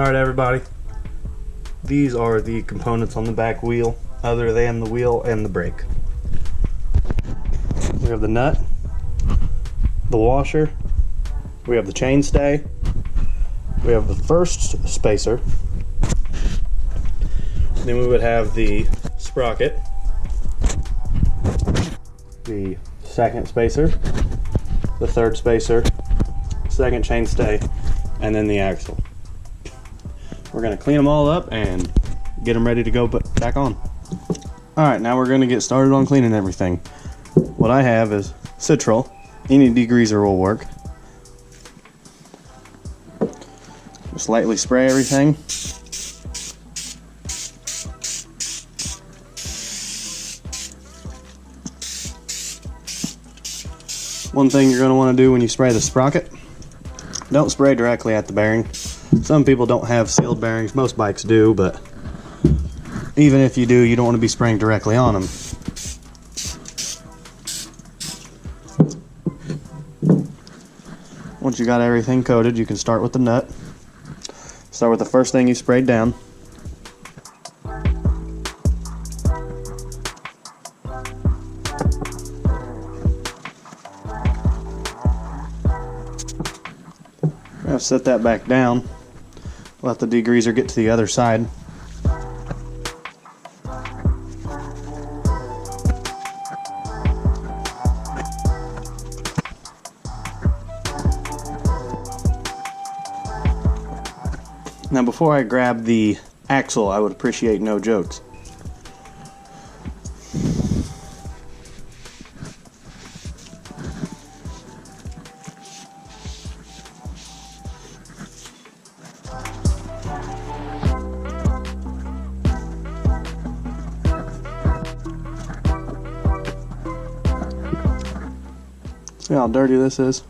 Alright everybody, these are the components on the back wheel other than the wheel and the brake. We have the nut, the washer, we have the chainstay, we have the first spacer, then we would have the sprocket, the second spacer, the third spacer, second chainstay, and then the axle. We're going to clean them all up and get them ready to go back on. Alright, now we're going to get started on cleaning everything. What I have is Citral. Any degreaser will work. Just lightly spray everything. One thing you're going to want to do when you spray the sprocket, don't spray directly at the bearing. Some people don't have sealed bearings, most bikes do, but even if you do, you don't want to be spraying directly on them. Once you got everything coated, you can start with the nut. Start with the first thing you sprayed down. Now set that back down. Let the degreaser get to the other side. Now before I grab the axle, I would appreciate no jokes. See how dirty this is?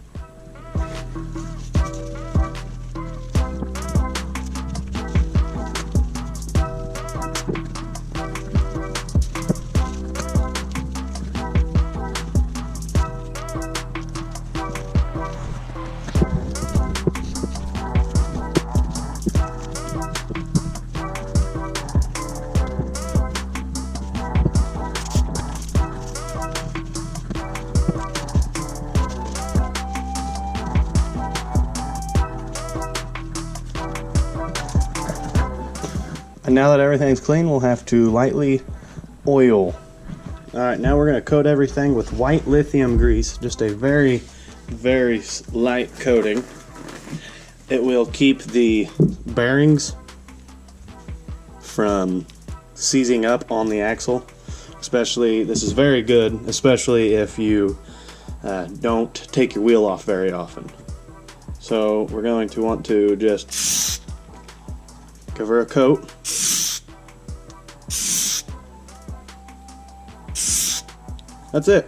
And now that everything's clean, we'll have to lightly oil. Alright, now we're going to coat everything with white lithium grease, just a very, very light coating. It will keep the bearings from seizing up on the axle. Especially, this is very good, especially if you don't take your wheel off very often. So we're going to want to just give her a coat. That's it.